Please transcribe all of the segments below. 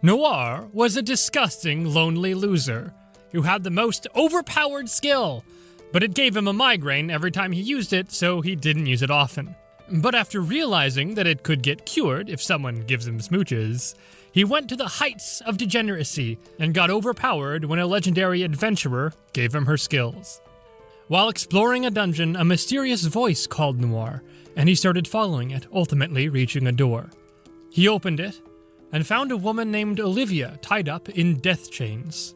Noir was a disgusting, lonely loser who had the most overpowered skill, but it gave him a migraine every time he used it, so he didn't use it often. But after realizing that it could get cured if someone gives him smooches, he went to the heights of degeneracy and got overpowered when a legendary adventurer gave him her skills. While exploring a dungeon, a mysterious voice called Noir, and he started following it, ultimately reaching a door. He opened it and found a woman named Olivia tied up in death chains.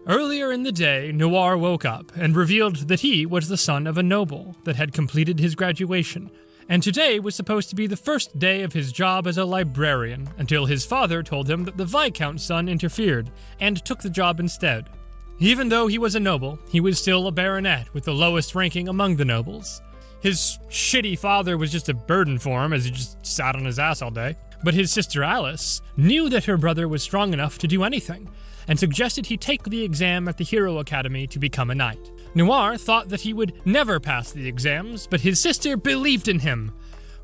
Earlier in the day, Noir woke up and revealed that he was the son of a noble that had completed his graduation, and today was supposed to be the first day of his job as a librarian, until his father told him that the Viscount's son interfered and took the job instead. Even though he was a noble, he was still a baronet with the lowest ranking among the nobles. His shitty father was just a burden for him as he just sat on his ass all day. But his sister Alice knew that her brother was strong enough to do anything, and suggested he take the exam at the Hero Academy to become a knight. Noir thought that he would never pass the exams, but his sister believed in him.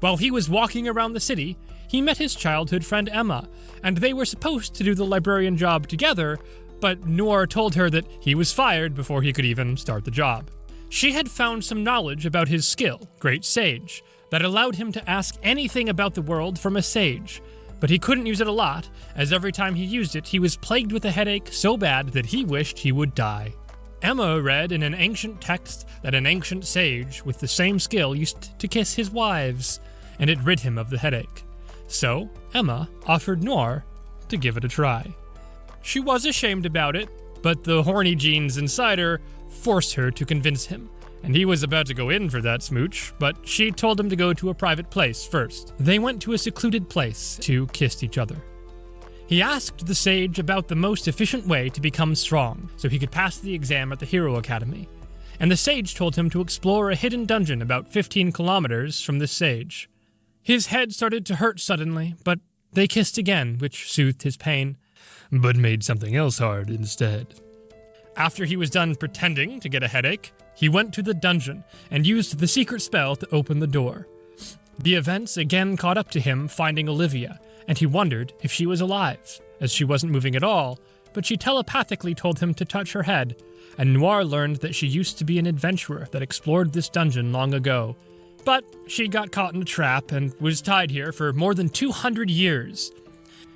While he was walking around the city, he met his childhood friend Emma, and they were supposed to do the librarian job together, but Noir told her that he was fired before he could even start the job. She had found some knowledge about his skill, Great Sage, that allowed him to ask anything about the world from a sage, but he couldn't use it a lot, as every time he used it, he was plagued with a headache so bad that he wished he would die. Emma read in an ancient text that an ancient sage with the same skill used to kiss his wives, and it rid him of the headache. So, Emma offered Noir to give it a try. She was ashamed about it, but the horny genes inside her forced her to convince him, and he was about to go in for that smooch, but she told him to go to a private place first. They went to a secluded place to kiss each other. He asked the sage about the most efficient way to become strong, so he could pass the exam at the Hero Academy, and the sage told him to explore a hidden dungeon about 15 kilometers from the sage. His head started to hurt suddenly, but they kissed again, which soothed his pain, but made something else hard instead. After he was done pretending to get a headache, he went to the dungeon and used the secret spell to open the door. The events again caught up to him finding Olivia, and he wondered if she was alive, as she wasn't moving at all, but she telepathically told him to touch her head, and Noir learned that she used to be an adventurer that explored this dungeon long ago. But she got caught in a trap and was tied here for more than 200 years.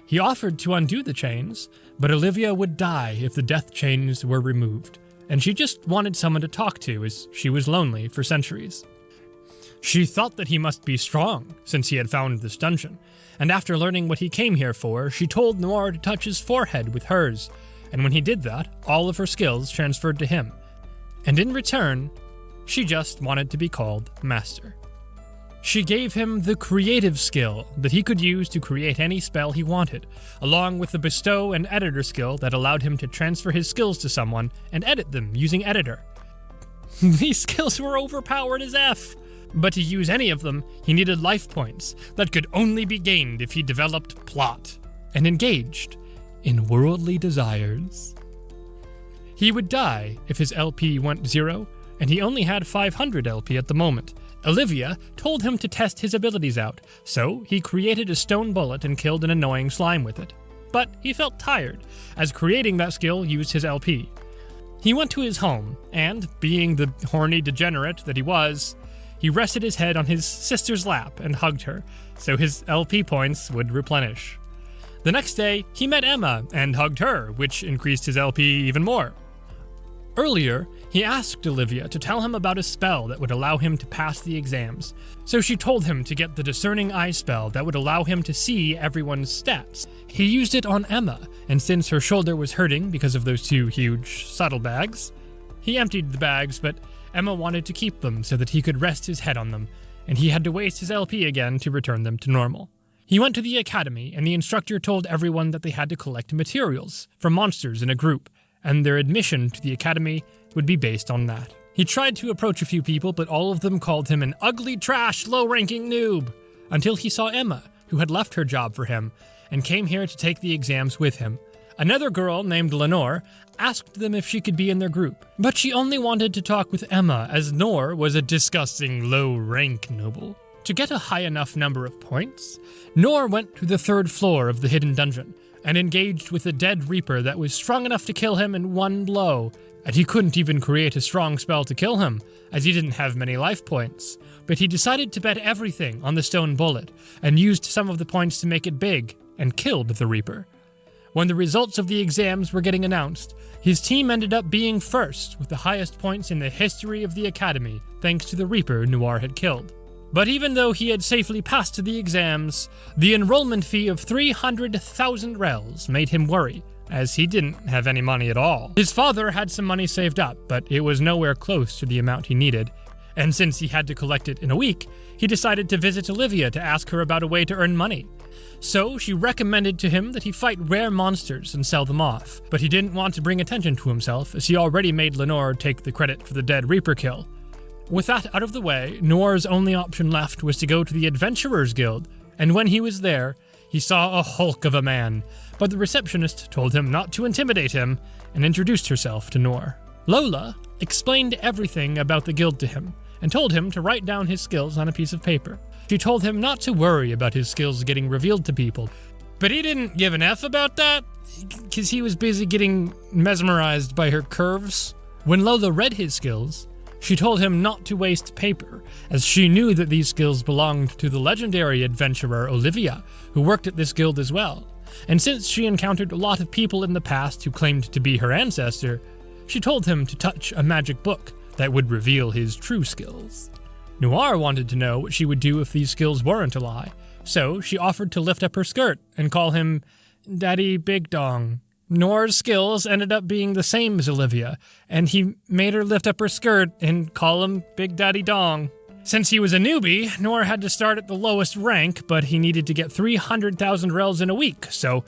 He offered to undo the chains, but Olivia would die if the death chains were removed, and she just wanted someone to talk to as she was lonely for centuries. She thought that he must be strong, since he had found this dungeon, and after learning what he came here for, she told Noir to touch his forehead with hers, and when he did that, all of her skills transferred to him. And in return, she just wanted to be called Master. She gave him the creative skill that he could use to create any spell he wanted, along with the bestow and editor skill that allowed him to transfer his skills to someone and edit them using editor. These skills were overpowered as F, but to use any of them, he needed life points that could only be gained if he developed plot and engaged in worldly desires. He would die if his LP went 0, and he only had 500 LP at the moment. Olivia told him to test his abilities out, so he created a stone bullet and killed an annoying slime with it. But he felt tired, as creating that skill used his LP. He went to his home, and, being the horny degenerate that he was, he rested his head on his sister's lap and hugged her, so his LP points would replenish. The next day, he met Emma and hugged her, which increased his LP even more. Earlier, he asked Olivia to tell him about a spell that would allow him to pass the exams, so she told him to get the Discerning Eye spell that would allow him to see everyone's stats. He used it on Emma, and since her shoulder was hurting because of those 2 huge saddlebags, he emptied the bags, but Emma wanted to keep them so that he could rest his head on them, and he had to waste his LP again to return them to normal. He went to the academy, and the instructor told everyone that they had to collect materials from monsters in a group, and their admission to the academy would be based on that. He tried to approach a few people, but all of them called him an ugly trash, low-ranking noob, until he saw Emma, who had left her job for him, and came here to take the exams with him. Another girl named Lenore asked them if she could be in their group, but she only wanted to talk with Emma, as Noor was a disgusting low-rank noble. To get a high enough number of points, Noor went to the 3rd floor of the hidden dungeon, and engaged with a dead Reaper that was strong enough to kill him in one blow, and he couldn't even create a strong spell to kill him, as he didn't have many life points. But he decided to bet everything on the stone bullet, and used some of the points to make it big, and killed the Reaper. When the results of the exams were getting announced, his team ended up being first, with the highest points in the history of the Academy, thanks to the Reaper Noir had killed. But even though he had safely passed the exams, the enrollment fee of 300,000 rels made him worry, as he didn't have any money at all. His father had some money saved up, but it was nowhere close to the amount he needed, and since he had to collect it in a week, he decided to visit Olivia to ask her about a way to earn money. So she recommended to him that he fight rare monsters and sell them off, but he didn't want to bring attention to himself, as he already made Lenore take the credit for the dead Reaper kill. With that out of the way, Noir's only option left was to go to the Adventurers Guild, and when he was there, he saw a hulk of a man, but the receptionist told him not to intimidate him and introduced herself to Noir. Lola explained everything about the guild to him and told him to write down his skills on a piece of paper. She told him not to worry about his skills getting revealed to people, but he didn't give an F about that because he was busy getting mesmerized by her curves. When Lola read his skills, she told him not to waste paper, as she knew that these skills belonged to the legendary adventurer Olivia, who worked at this guild as well. And since she encountered a lot of people in the past who claimed to be her ancestor, she told him to touch a magic book that would reveal his true skills. Noir wanted to know what she would do if these skills weren't a lie, so she offered to lift up her skirt and call him Daddy Big Dong. Noir's skills ended up being the same as Olivia, and he made her lift up her skirt and call him Big Daddy Dong. Since he was a newbie, Noir had to start at the lowest rank, but he needed to get 300,000 rels in a week, so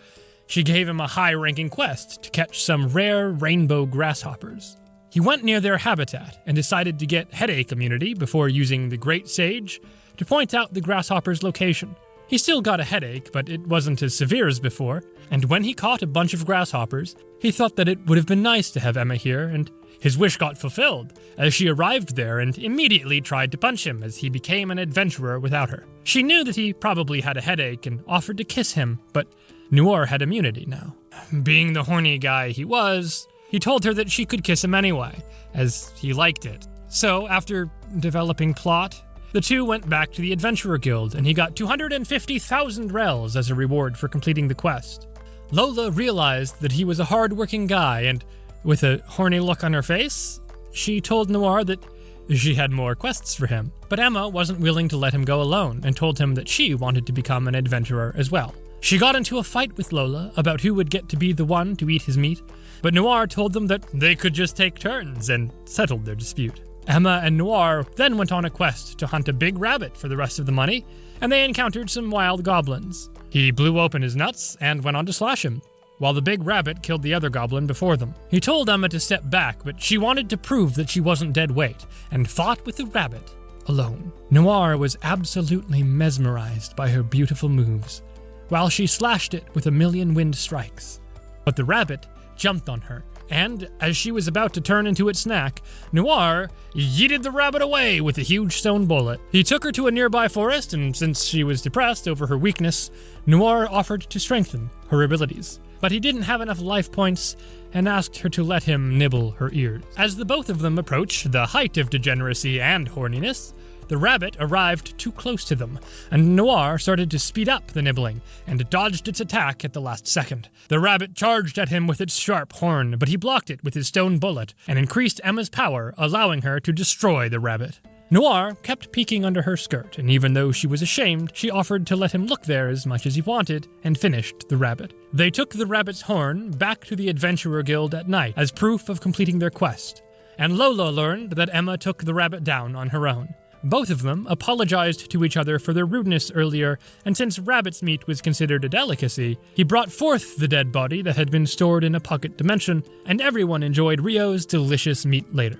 she gave him a high-ranking quest to catch some rare rainbow grasshoppers. He went near their habitat and decided to get Headache immunity before using the Great Sage to point out the grasshopper's location. He still got a headache, but it wasn't as severe as before, and when he caught a bunch of grasshoppers, he thought that it would have been nice to have Emma here, and his wish got fulfilled, as she arrived there and immediately tried to punch him as he became an adventurer without her. She knew that he probably had a headache and offered to kiss him, but Noir had immunity now. Being the horny guy he was, he told her that she could kiss him anyway, as he liked it. So, after developing plot, the two went back to the Adventurer Guild, and he got 250,000 rels as a reward for completing the quest. Lola realized that he was a hard-working guy, and with a horny look on her face, she told Noir that she had more quests for him. But Emma wasn't willing to let him go alone, and told him that she wanted to become an adventurer as well. She got into a fight with Lola about who would get to be the one to eat his meat, but Noir told them that they could just take turns, and settled their dispute. Emma and Noir then went on a quest to hunt a big rabbit for the rest of the money, and they encountered some wild goblins. He blew open his nuts and went on to slash him, while the big rabbit killed the other goblin before them. He told Emma to step back, but she wanted to prove that she wasn't dead weight, and fought with the rabbit alone. Noir was absolutely mesmerized by her beautiful moves, while she slashed it with a million wind strikes. But the rabbit jumped on her, and as she was about to turn into its snack, Noir yeeted the rabbit away with a huge stone bullet. He took her to a nearby forest, and since she was depressed over her weakness, Noir offered to strengthen her abilities. But he didn't have enough life points and asked her to let him nibble her ears. As the both of them approached the height of degeneracy and horniness, the rabbit arrived too close to them, and Noir started to speed up the nibbling, and dodged its attack at the last second. The rabbit charged at him with its sharp horn, but he blocked it with his stone bullet, and increased Emma's power, allowing her to destroy the rabbit. Noir kept peeking under her skirt, and even though she was ashamed, she offered to let him look there as much as he wanted, and finished the rabbit. They took the rabbit's horn back to the Adventurer Guild at night as proof of completing their quest, and Lola learned that Emma took the rabbit down on her own. Both of them apologized to each other for their rudeness earlier, and since rabbit's meat was considered a delicacy, he brought forth the dead body that had been stored in a pocket dimension, and everyone enjoyed Rio's delicious meat later.